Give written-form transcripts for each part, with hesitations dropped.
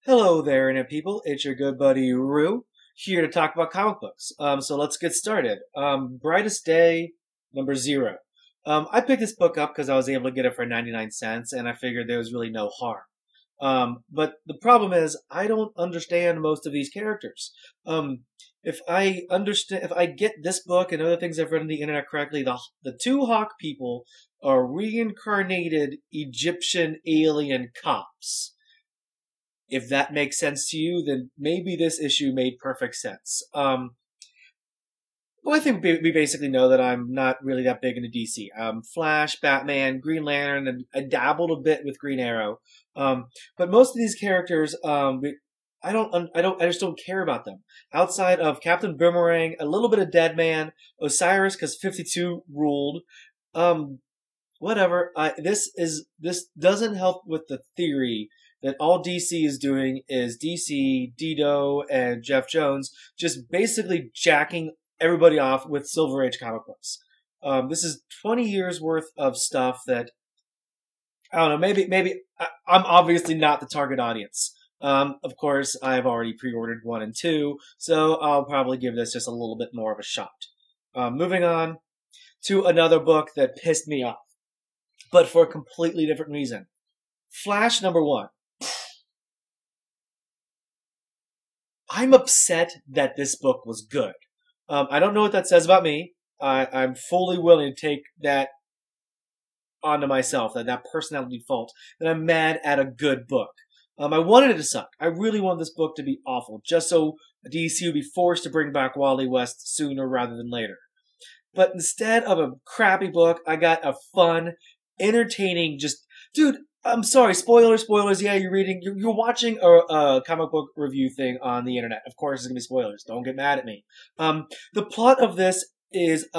Hello there, internet people. It's your good buddy Rue here to talk about comic books. So let's get started. Brightest Day number 0. I picked this book up because I was able to get it for 99 cents, and I figured there was really no harm. But the problem is I don't understand most of these characters. If I get this book and other things I've read on the internet correctly, the two Hawk people are reincarnated Egyptian alien cops. If that makes sense to you, then maybe this issue made perfect sense. Well, I think we basically know that I'm not really that big into DC. Flash, Batman, Green Lantern, and I dabbled a bit with Green Arrow. But most of these characters, I just don't care about them. Outside of Captain Boomerang, a little bit of Deadman, Osiris, because 52 ruled. Whatever. This doesn't help with the theory that all DC is doing is DC, Dido, and Jeff Jones just basically jacking everybody off with Silver Age comic books. This is 20 years worth of stuff that, I don't know, maybe I'm obviously not the target audience. Of course, I've already pre-ordered 1 and 2, so I'll probably give this just a little bit more of a shot. Moving on to another book that pissed me off, but for a completely different reason. Flash number 1. I'm upset that this book was good. I don't know what that says about me. I'm fully willing to take that onto myself, that personality fault, that I'm mad at a good book. I wanted it to suck. I really wanted this book to be awful, just so DC would be forced to bring back Wally West sooner rather than later. But instead of a crappy book, I got a fun, entertaining, dude, I'm sorry, spoilers. Yeah, you're watching a comic book review thing on the internet. Of course, it's gonna be spoilers. Don't get mad at me. The plot of this is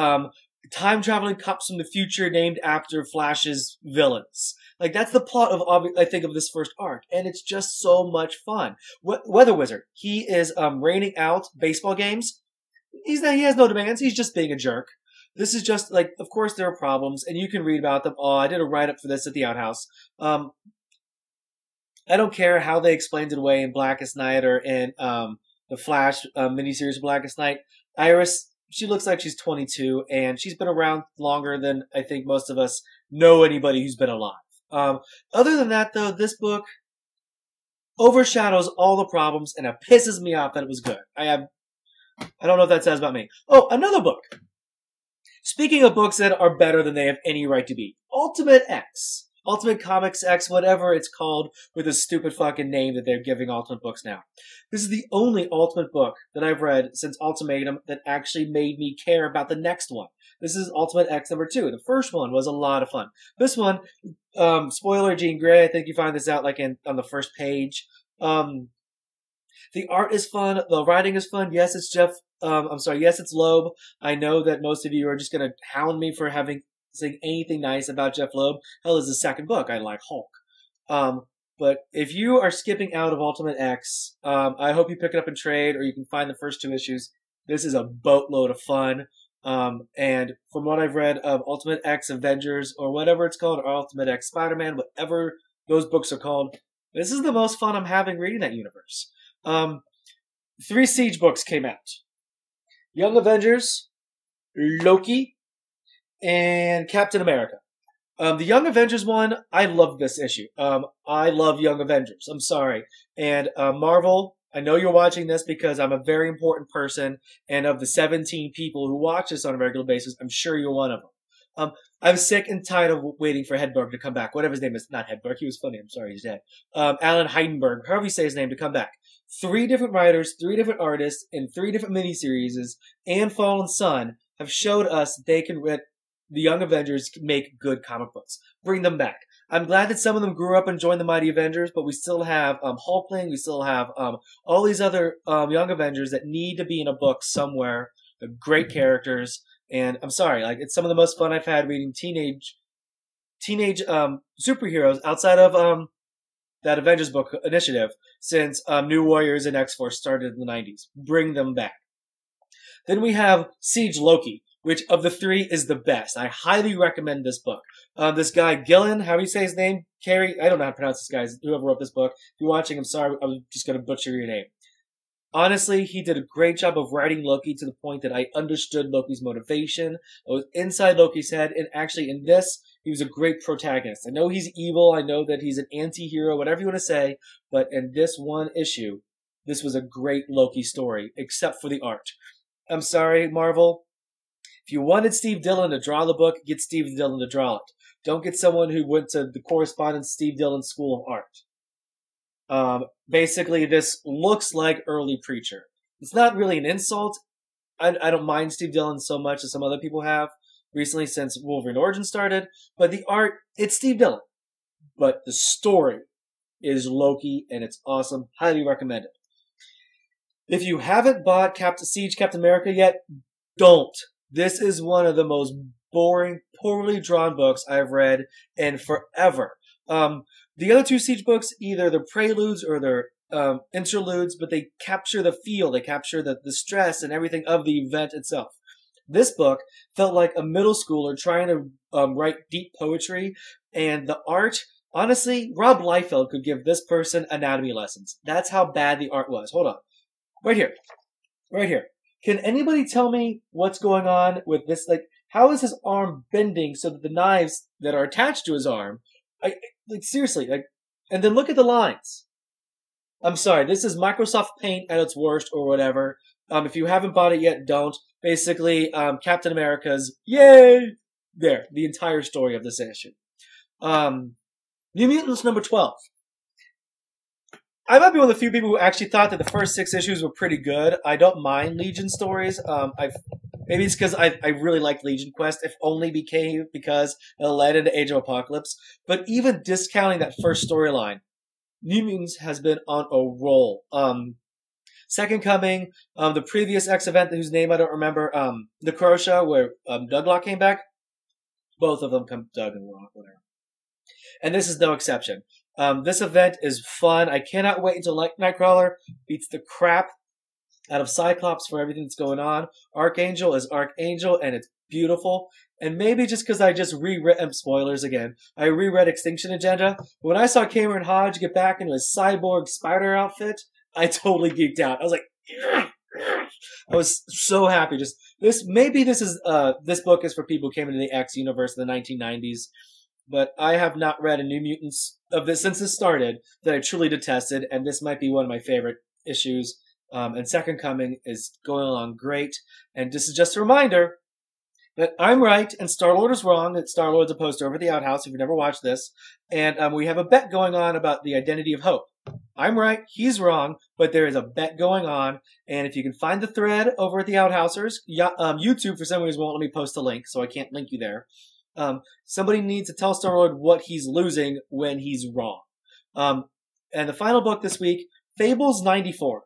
time-traveling cops from the future named after Flash's villains. Like, that's the plot of, I think, of this first arc, and it's just so much fun. Weather Wizard, he is raining out baseball games. He has no demands. He's just being a jerk. This is just, like, of course there are problems, and you can read about them. Oh, I did a write-up for this at the Outhouse. I don't care how they explained it away in Blackest Night or in the Flash miniseries Blackest Night. Iris, she looks like she's 22, and she's been around longer than I think most of us know anybody who's been alive. Other than that, though, this book overshadows all the problems, and it pisses me off that it was good. I don't know what that says about me. Oh, another book. Speaking of books that are better than they have any right to be, Ultimate X. Ultimate Comics X, whatever it's called, with a stupid fucking name that they're giving Ultimate books now. This is the only Ultimate book that I've read since Ultimatum that actually made me care about the next one. This is Ultimate X number 2. The first one was a lot of fun. This one, spoiler, Jean Grey, I think you find this out like on the first page. The art is fun. The writing is fun. Yes, it's yes, it's Loeb. I know that most of you are just going to hound me for saying anything nice about Jeff Loeb. Hell, this is the second book. I like Hulk. But if you are skipping out of Ultimate X, I hope you pick it up in trade, or you can find the first 2 issues. This is a boatload of fun. And from what I've read of Ultimate X Avengers, or whatever it's called, or Ultimate X Spider-Man, whatever those books are called, this is the most fun I'm having reading that universe. 3 Siege books came out. Young Avengers, Loki, and Captain America. The Young Avengers one, I love this issue. I love Young Avengers. I'm sorry. And Marvel, I know you're watching this because I'm a very important person, and of the 17 people who watch this on a regular basis, I'm sure you're one of them. I'm sick and tired of waiting for Hedberg to come back. Whatever his name is. Not Hedberg. He was funny. I'm sorry, he's dead. Alan Heidenberg, however you say his name, to come back. 3 different writers, 3 different artists, in 3 different miniseries, and Fallen Sun have showed us they can the Young Avengers can make good comic books. Bring them back. I'm glad that some of them grew up and joined the Mighty Avengers, but we still have Hulkling, we still have all these other Young Avengers that need to be in a book somewhere. They're great characters, and I'm sorry, like, it's some of the most fun I've had reading teenage superheroes outside of that Avengers book initiative since New Warriors and X-Force started in the 90s. Bring them back. Then we have Siege Loki. which of the three is the best. I highly recommend this book. This guy, Gillen, how do you say his name? Carrie? I don't know how to pronounce this guy. Whoever wrote this book. If you're watching, I'm sorry. I'm just going to butcher your name. Honestly, he did a great job of writing Loki to the point that I understood Loki's motivation. I was inside Loki's head, and actually in this, he was a great protagonist. I know he's evil, I know that he's an anti-hero, whatever you want to say, but in this one issue, this was a great Loki story, except for the art. I'm sorry, Marvel. If you wanted Steve Dillon to draw the book, get Steve Dillon to draw it. Don't get someone who went to the correspondence Steve Dillon School of Art. Basically, this looks like early Preacher. It's not really an insult. I don't mind Steve Dillon so much as some other people have recently since Wolverine Origins started, but the art, it's Steve Dillon. But the story is Loki, and it's awesome. Highly recommend it. If you haven't bought Siege Captain America yet, don't. This is one of the most boring, poorly drawn books I've read in forever. The other two Siege books, either they're preludes or they're interludes, but they capture the feel, they capture the stress and everything of the event itself. This book felt like a middle schooler trying to write deep poetry, and the art, honestly, Rob Liefeld could give this person anatomy lessons. That's how bad the art was. Hold on. Right here. Right here. Can anybody tell me what's going on with this? Like, how is his arm bending so that the knives that are attached to his arm, seriously, and then look at the lines. I'm sorry, this is Microsoft Paint at its worst or whatever. If you haven't bought it yet, don't. Basically, Captain America's, yay! There, the entire story of this issue. New Mutants number 12. I might be one of the few people who actually thought that the first 6 issues were pretty good. I don't mind Legion stories. Maybe it's because I really liked Legion Quest, if only because it led into Age of Apocalypse. But even discounting that first storyline, New Mutants has been on a roll. Second Coming, the previous X event whose name I don't remember, the Crusher, where Douglock came back. Both of them come Doug and Rock, whatever. And this is no exception. This event is fun. I cannot wait until Nightcrawler beats the crap out of Cyclops for everything that's going on. Archangel is Archangel, and it's beautiful. And maybe just because I just reread, spoilers again, I reread Extinction Agenda. When I saw Cameron Hodge get back into his cyborg spider outfit, I totally geeked out. I was like, I was so happy. This book is for people who came into the X universe in the 1990s. But I have not read a New Mutants of this since this started that I truly detested, and this might be one of my favorite issues. And Second Coming is going along great. And this is just a reminder that I'm right and Star-Lord is wrong, that Star-Lord's a poster over at the outhouse if you've never watched this. And we have a bet going on about the identity of Hope. I'm right, he's wrong, but there is a bet going on. And if you can find the thread over at the Outhousers, YouTube for some reason won't let me post a link, so I can't link you there. Somebody needs to tell Star-Lord what he's losing when he's wrong. And the final book this week, Fables 94.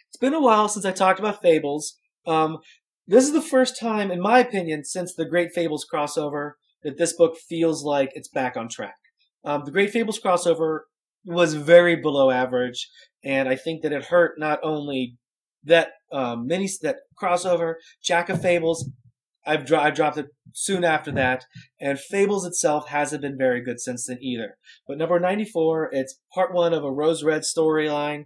It's been a while since I talked about Fables. This is the first time, in my opinion, since the Great Fables crossover, that this book feels like it's back on track. The Great Fables crossover was very below average, and I think that it hurt not only that that crossover, Jack of Fables. I dropped it soon after that, and Fables itself hasn't been very good since then either. But number 94, it's part 1 of a Rose Red storyline.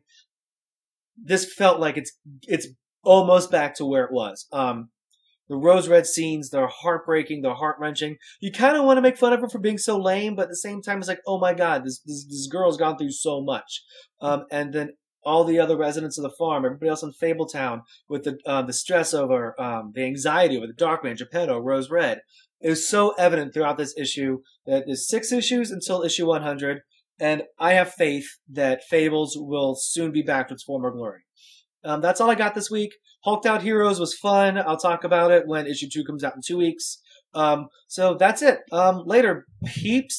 This felt like it's almost back to where it was. The Rose Red scenes, they're heartbreaking, they're heart-wrenching. You kind of want to make fun of her for being so lame, but at the same time, it's like, oh my god, this girl's gone through so much. And then all the other residents of the farm, everybody else in Fabletown, with the stress over, the anxiety over the Darkman, Geppetto, Rose Red, is so evident throughout this issue that there's 6 issues until issue 100, and I have faith that Fables will soon be back to its former glory. That's all I got this week. Hulked Out Heroes was fun. I'll talk about it when issue 2 comes out in 2 weeks. So that's it. Later, peeps.